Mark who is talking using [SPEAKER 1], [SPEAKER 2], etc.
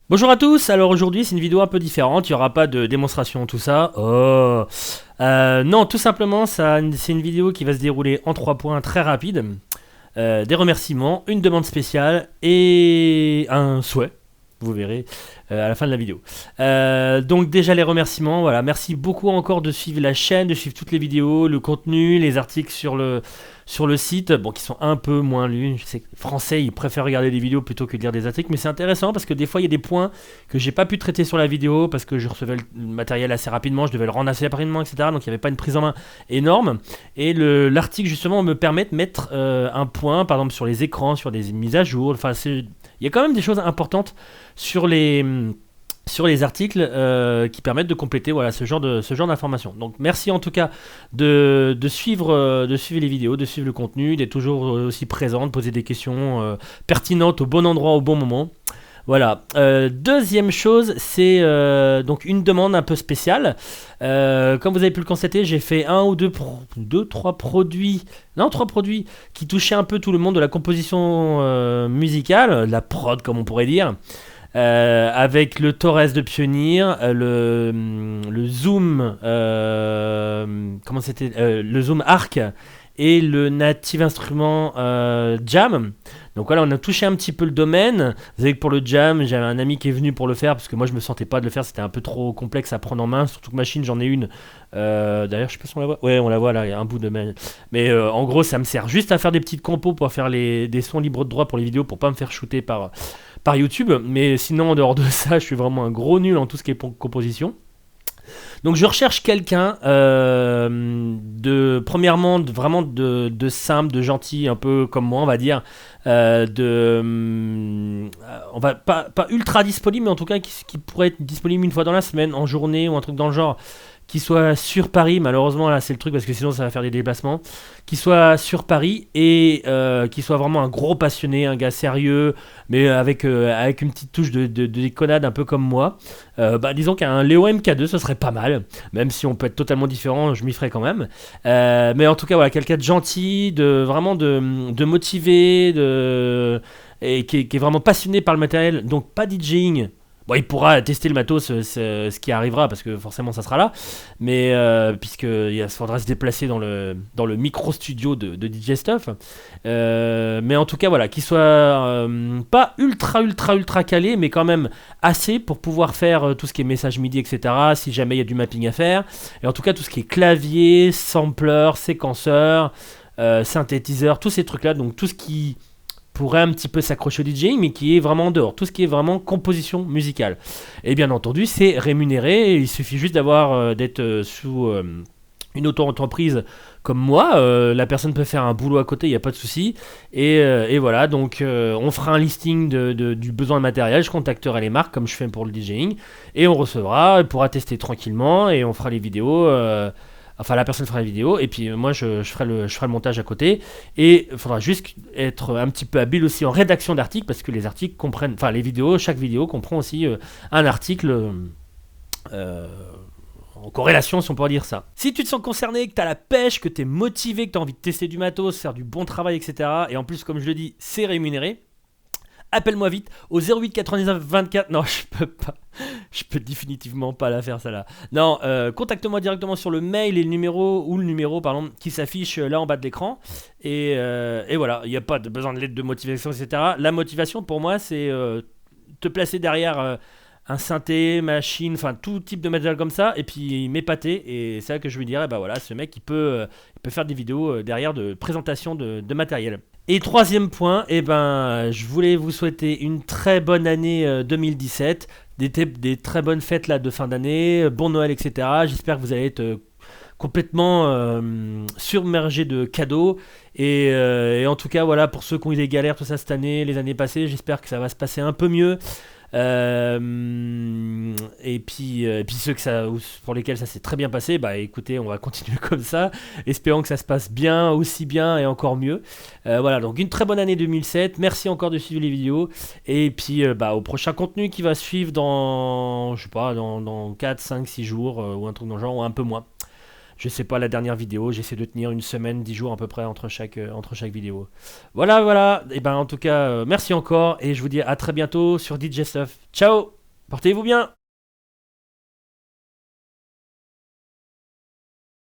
[SPEAKER 1] Bonjour à tous, alors aujourd'hui c'est une vidéo un peu différente, il n'y aura pas de démonstration, tout ça. Oh. Non, tout simplement, c'est une vidéo qui va se dérouler en 3 points très rapides. Des remerciements, une demande spéciale et un souhait. Vous verrez à la fin de la vidéo. Donc déjà les remerciements, voilà, merci beaucoup encore de suivre la chaîne, de suivre toutes les vidéos, le contenu, les articles sur le site, bon, qui sont un peu moins lus. Je sais que les Français, ils préfèrent regarder des vidéos plutôt que de lire des articles, mais c'est intéressant parce que des fois, il y a des points que j'ai pas pu traiter sur la vidéo parce que je recevais le matériel assez rapidement, je devais le rendre assez rapidement, etc. Donc il n'y avait pas une prise en main énorme. Et l'article, justement, me permet de mettre un point, par exemple, sur les écrans, sur des mises à jour. Enfin, il y a quand même des choses importantes sur les articles qui permettent de compléter voilà, ce genre d'informations. Donc merci en tout cas de suivre les vidéos, de suivre le contenu, d'être toujours aussi présent, de poser des questions pertinentes au bon endroit, au bon moment. Voilà. Deuxième chose, c'est donc une demande un peu spéciale. Comme vous avez pu le constater, j'ai fait trois produits qui touchaient un peu tout le monde de la composition musicale, la prod comme on pourrait dire. Avec le Torres de Pioneer, le Zoom, comment c'était, le Zoom Arc et le Native Instrument Jam. Donc voilà, on a touché un petit peu le domaine. Vous savez que pour le Jam, j'avais un ami qui est venu pour le faire parce que moi je me sentais pas de le faire, c'était un peu trop complexe à prendre en main. Surtout que machine, j'en ai une. D'ailleurs, je sais pas si on la voit. Ouais, on la voit là, il y a un bout de main. Mais en gros, ça me sert juste à faire des petites compos pour faire des sons libres de droit pour les vidéos pour pas me faire shooter par YouTube, mais sinon en dehors de ça, je suis vraiment un gros nul en tout ce qui est composition. Donc je recherche quelqu'un premièrement vraiment de simple, de gentil, un peu comme moi on va dire, on va pas ultra disponible, mais en tout cas qui pourrait être disponible une fois dans la semaine, en journée ou un truc dans le genre, qui soit sur Paris. Malheureusement là c'est le truc parce que sinon ça va faire des déplacements, qui soit sur Paris et qui soit vraiment un gros passionné, un gars sérieux, mais avec une petite touche de déconnade un peu comme moi. Disons qu'un Léo MK2 ce serait pas mal, même si on peut être totalement différent, je m'y ferais quand même. Mais en tout cas voilà, quelqu'un de gentil, vraiment de motivé, et qui est vraiment passionné par le matériel, donc pas DJing. Bon, il pourra tester le matos, ce qui arrivera, parce que forcément ça sera là, mais puisqu'il faudra se déplacer dans le micro-studio de DJ Stuff. Mais en tout cas, voilà, qu'il soit pas ultra calé, mais quand même assez pour pouvoir faire tout ce qui est message MIDI, etc., si jamais il y a du mapping à faire. Et en tout cas, tout ce qui est clavier, sampler, séquenceur, synthétiseur, tous ces trucs-là, donc tout ce qui pourrait un petit peu s'accrocher au DJing, mais qui est vraiment en dehors, tout ce qui est vraiment composition musicale. Et bien entendu, c'est rémunéré, il suffit juste d'être sous une auto-entreprise comme moi, la personne peut faire un boulot à côté, il n'y a pas de souci, et voilà, donc on fera un listing du besoin de matériel, je contacterai les marques comme je fais pour le DJing, et on recevra, on pourra tester tranquillement, et on fera les vidéos. Enfin, la personne fera la vidéo et puis moi je ferai le montage à côté. Et il faudra juste être un petit peu habile aussi en rédaction d'articles parce que les articles comprennent, enfin les vidéos, chaque vidéo comprend aussi un article en corrélation, si on pourrait dire ça. Si tu te sens concerné, que tu as la pêche, que tu es motivé, que tu as envie de tester du matos, faire du bon travail, etc. Et en plus, comme je le dis, c'est rémunéré. Appelle-moi vite au 08 99 24. Non, je peux pas. Je peux définitivement pas la faire, ça là. Non, contacte-moi directement sur le mail et le numéro pardon, qui s'affiche là en bas de l'écran. Et voilà, il n'y a pas de besoin de lettre de motivation, etc. La motivation pour moi, c'est te placer derrière un synthé, machine, enfin tout type de matériel comme ça, et puis m'épater. Et c'est là que je lui dirais, bah voilà, ce mec il peut faire des vidéos derrière de présentation de matériel. Et troisième point, je voulais vous souhaiter une très bonne année 2017, des très bonnes fêtes là, de fin d'année, bon Noël, etc. J'espère que vous allez être complètement submergé de cadeaux. Et en tout cas, voilà, pour ceux qui ont eu des galères, tout ça cette année, les années passées, j'espère que ça va se passer un peu mieux. Et puis ceux pour lesquels ça s'est très bien passé, bah écoutez, on va continuer comme ça, espérons que ça se passe bien, aussi bien et encore mieux. Voilà, donc une très bonne année 2007, merci encore de suivre les vidéos, et puis au prochain contenu qui va suivre dans, je sais pas, dans 4, 5, 6 jours, ou un truc dans le genre, ou un peu moins. Je sais pas, la dernière vidéo, j'essaie de tenir une semaine, 10 jours à peu près entre chaque vidéo. Voilà, et en tout cas, merci encore, et je vous dis à très bientôt sur DJ Stuff. Ciao! Portez-vous bien.